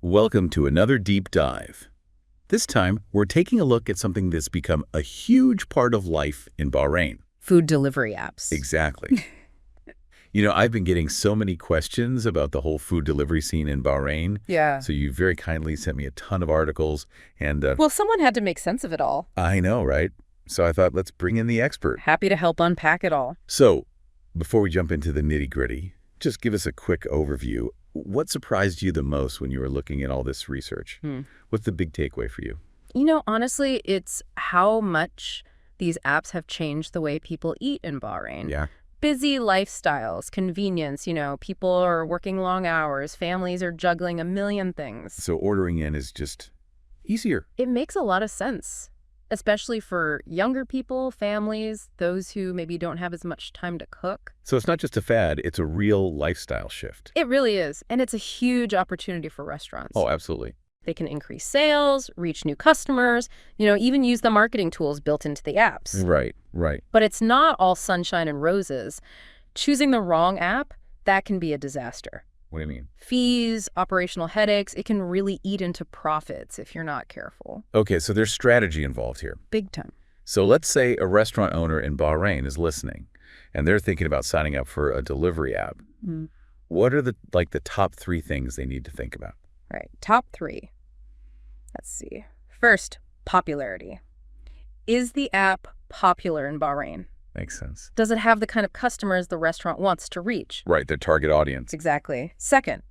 Welcome to another deep dive. This time, we're taking a look at something that's become a huge part of life in Bahrain. Food delivery apps. Exactly. I've been getting so many questions about the whole food delivery scene in Bahrain. Yeah. So you very kindly sent me a ton of articles. And Well, someone had to make sense of it all. I know, right? So I thought, let's bring in the expert. Happy to help unpack it all. So before we jump into the nitty-gritty, just give us a quick overview. What surprised you the most when you were looking at all this research? What's the big takeaway for you? Honestly, it's how much these apps have changed the way people eat in Bahrain. Yeah. Busy lifestyles, convenience, people are working long hours, families are juggling a million things. So ordering in is just easier. It makes a lot of sense, especially for younger people, families, those who maybe don't have as much time to cook. So it's not just a fad, it's a real lifestyle shift. It really is, and it's a huge opportunity for restaurants. Oh, absolutely. They can increase sales, reach new customers, even use the marketing tools built into the apps. Right, right. But it's not all sunshine and roses. Choosing the wrong app, that can be a disaster. What do you mean? Fees, operational headaches, it can really eat into profits if you're not careful. Okay, so there's strategy involved here. Big time. So let's say a restaurant owner in Bahrain is listening, and they're thinking about signing up for a delivery app. What are the top 3 things they need to think about? Right, top 3. Let's see. First, popularity. Is the app popular in Bahrain? Makes sense. Does it have the kind of customers the restaurant wants to reach? Right, their target audience. Exactly. Second,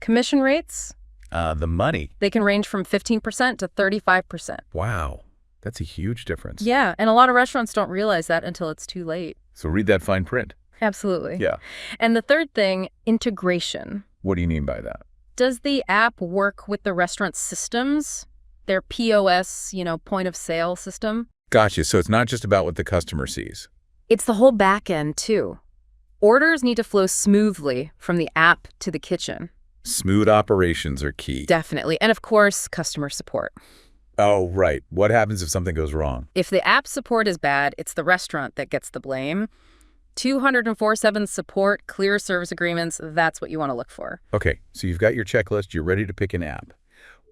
commission rates. The money. They can range from 15% to 35%. Wow, that's a huge difference. Yeah, and a lot of restaurants don't realize that until it's too late. So read that fine print. Absolutely. Yeah. And the third thing, integration. What do you mean by that? Does the app work with the restaurant's systems? Their POS, point of sale system? Gotcha. So it's not just about what the customer sees. It's the whole back end, too. Orders need to flow smoothly from the app to the kitchen. Smooth operations are key. Definitely. And of course, customer support. Oh, right. What happens if something goes wrong? If the app support is bad, it's the restaurant that gets the blame. 204/7 support, clear service agreements, that's what you want to look for. Okay, so you've got your checklist, you're ready to pick an app.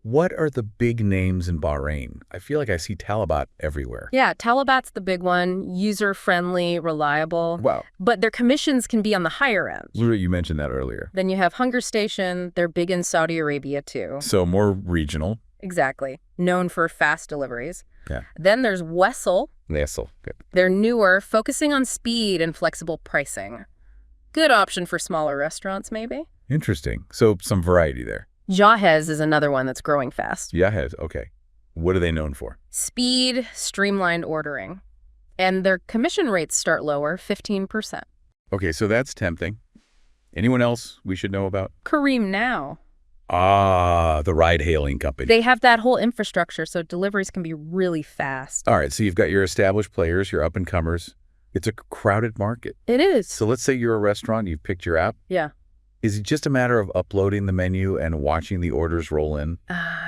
What are the big names in Bahrain? I feel like I see Talabat everywhere. Yeah, Talabat's the big one, user-friendly, reliable. Wow. But their commissions can be on the higher end. You mentioned that earlier. Then you have Hunger Station, they're big in Saudi Arabia too. So more regional. Exactly, known for fast deliveries. Yeah. Then there's Wessel. Good. They're newer, focusing on speed and flexible pricing. Good option for smaller restaurants, maybe. Interesting. So some variety there. Jahez is another one that's growing fast. Jahez, okay. What are they known for? Speed, streamlined ordering. And their commission rates start lower, 15%. Okay, so that's tempting. Anyone else we should know about? Kareem Now. Ah, the ride-hailing company. They have that whole infrastructure, so deliveries can be really fast. All right, so you've got your established players, your up-and-comers. It's a crowded market. It is. So let's say you're a restaurant, you've picked your app. Yeah. Is it just a matter of uploading the menu and watching the orders roll in?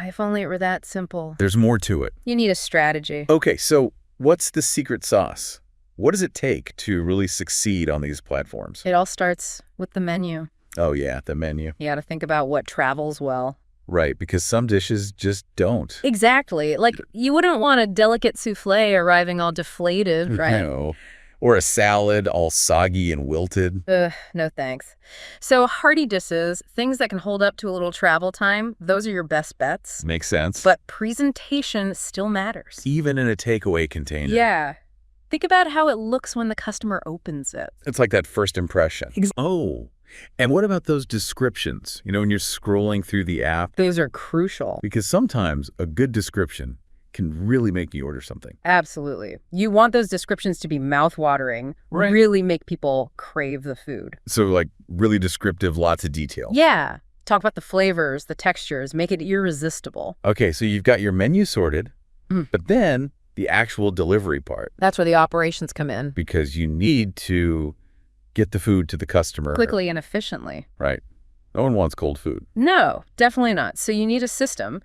If only it were that simple. There's more to it. You need a strategy. Okay, so what's the secret sauce? What does it take to really succeed on these platforms? It all starts with the menu. Oh, yeah, the menu. You got to think about what travels well. Right, because some dishes just don't. Exactly. Like, you wouldn't want a delicate souffle arriving all deflated, right? No. Or a salad all soggy and wilted. No thanks. So hearty dishes, things that can hold up to a little travel time, those are your best bets. Makes sense. But presentation still matters. Even in a takeaway container. Yeah. Think about how it looks when the customer opens it. It's like that first impression. Oh. And what about those descriptions? When you're scrolling through the app? Those are crucial. Because sometimes a good description can really make you order something. Absolutely. You want those descriptions to be mouth-watering, Right. Really make people crave the food. So like really descriptive, lots of detail. Yeah. Talk about the flavors, the textures, make it irresistible. Okay, so you've got your menu sorted, but then the actual delivery part. That's where the operations come in. Because you need to get the food to the customer. Quickly and efficiently. Right. No one wants cold food. No, definitely not. So you need a system,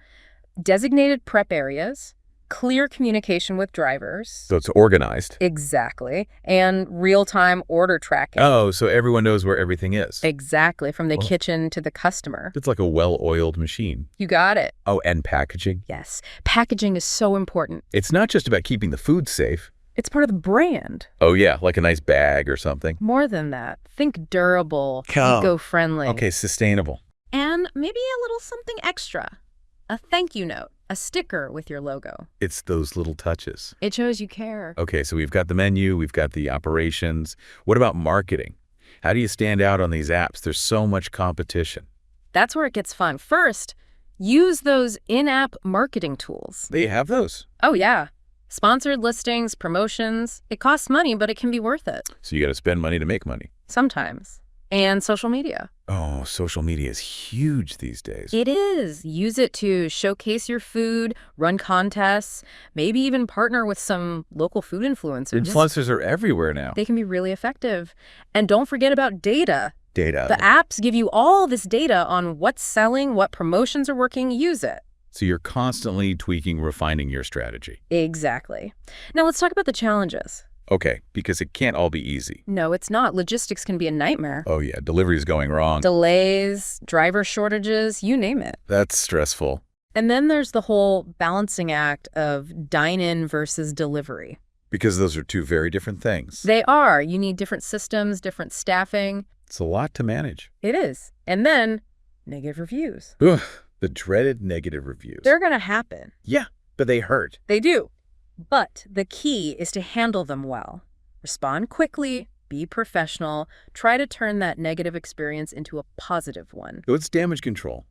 designated prep areas, Clear communication with drivers. So it's organized. Exactly. And real-time order tracking. Oh, so everyone knows where everything is. Exactly, from the kitchen to the customer. It's like a well-oiled machine. You got it. Oh, and packaging? Yes. Packaging is so important. It's not just about keeping the food safe. It's part of the brand. Oh, yeah, like a nice bag or something. More than that. Think durable, Oh. eco-friendly. Okay, sustainable. And maybe a little something extra. A thank you note, a sticker with your logo. It's those little touches. It shows you care. Okay, so we've got the menu, we've got the operations. What about marketing? How do you stand out on these apps? There's so much competition. That's where it gets fun. First, use those in-app marketing tools. They have those. Oh, yeah. Sponsored listings, promotions. It costs money, but it can be worth it. So you got to spend money to make money. Sometimes. And social media. Oh, social media is huge these days. It is. Use it to showcase your food, run contests, maybe even partner with some local food influencers. Influencers are everywhere now. They can be really effective. And don't forget about data. Data. The apps give you all this data on what's selling, what promotions are working. Use it. So you're constantly tweaking, refining your strategy. Exactly. Now let's talk about the challenges. Okay, because it can't all be easy. No, it's not. Logistics can be a nightmare. Oh yeah, delivery's going wrong. Delays, driver shortages, you name it. That's stressful. And then there's the whole balancing act of dine-in versus delivery. Because those are two very different things. They are. You need different systems, different staffing. It's a lot to manage. It is. And then negative reviews. Ugh, the dreaded negative reviews. They're going to happen. Yeah, but they hurt. They do. But the key is to handle them well. Respond quickly, be professional, try to turn that negative experience into a positive one. So it's damage control.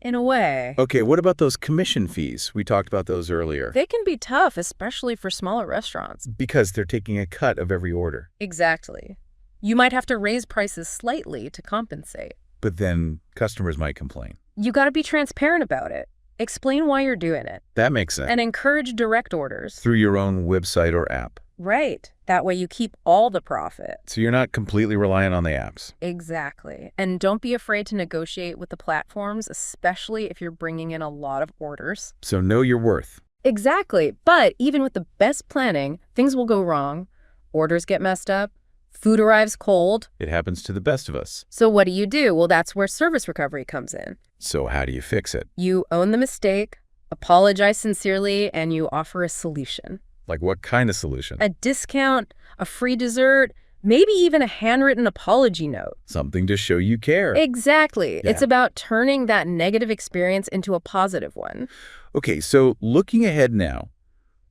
In a way. Okay, what about those commission fees? We talked about those earlier. They can be tough, especially for smaller restaurants. Because they're taking a cut of every order. Exactly. You might have to raise prices slightly to compensate. But then customers might complain. You got to be transparent about it. Explain why you're doing it. That makes sense. And encourage direct orders. Through your own website or app. Right. That way you keep all the profit. So you're not completely reliant on the apps. Exactly. And don't be afraid to negotiate with the platforms, especially if you're bringing in a lot of orders. So know your worth. Exactly. But even with the best planning, things will go wrong. Orders get messed up. Food arrives cold. It happens to the best of us. So what do? Well, that's where service recovery comes in. So how do you fix it? You own the mistake, apologize sincerely, and you offer a solution. Like what kind of solution? A discount, a free dessert, maybe even a handwritten apology note. Something to show you care. Exactly. Yeah. It's about turning that negative experience into a positive one. Okay, so looking ahead now,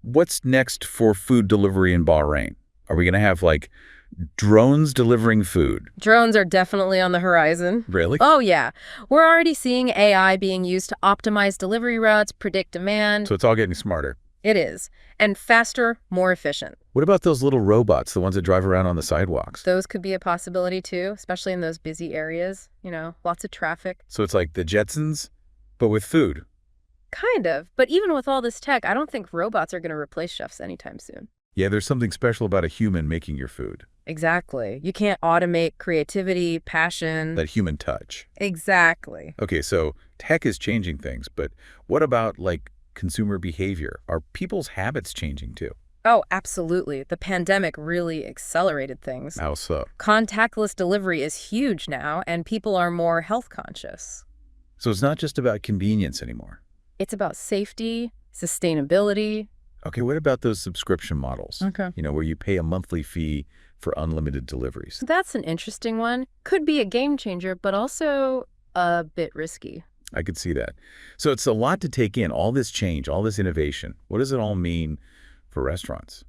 what's next for food delivery in Bahrain? Are we going to have like drones delivering food? Drones are definitely on the horizon. Really? Oh, yeah. We're already seeing AI being used to optimize delivery routes, predict demand. So it's all getting smarter. It is. And faster, more efficient. What about those little robots, the ones that drive around on the sidewalks? Those could be a possibility, too, especially in those busy areas. You know, lots of traffic. So it's like the Jetsons, but with food. Kind of. But even with all this tech, I don't think robots are going to replace chefs anytime soon. Yeah, there's something special about a human making your food. Exactly. You can't automate creativity, passion. That human touch. Exactly. Okay, so tech is changing things, but what about like consumer behavior? Are people's habits changing too? Oh, absolutely. The pandemic really accelerated things. How so? Contactless delivery is huge now, and people are more health conscious. So it's not just about convenience anymore. It's about safety, sustainability. Okay, what about those subscription models? Okay. You know, where you pay a monthly fee for unlimited deliveries. That's an interesting one. Could be a game changer, but also a bit risky. I could see that. So it's a lot to take in, all this change, all this innovation. What does it all mean for restaurants,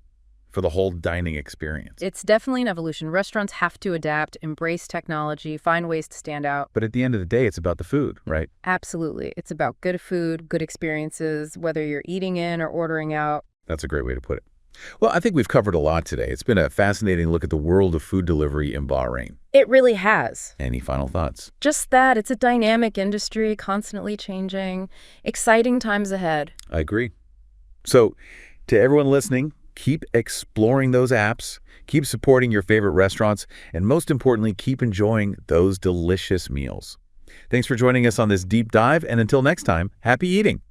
for the whole dining experience? It's definitely an evolution. Restaurants have to adapt, embrace technology, find ways to stand out. But at the end of the day, it's about the food, right? Absolutely. It's about good food, good experiences, whether you're eating in or ordering out. That's a great way to put it. Well, I think we've covered a lot today. It's been a fascinating look at the world of food delivery in Bahrain. It really has. Any final thoughts? Just that it's a dynamic industry, constantly changing, exciting times ahead. I agree. So to everyone listening, keep exploring those apps, keep supporting your favorite restaurants, and most importantly, keep enjoying those delicious meals. Thanks for joining us on this deep dive, and until next time, happy eating.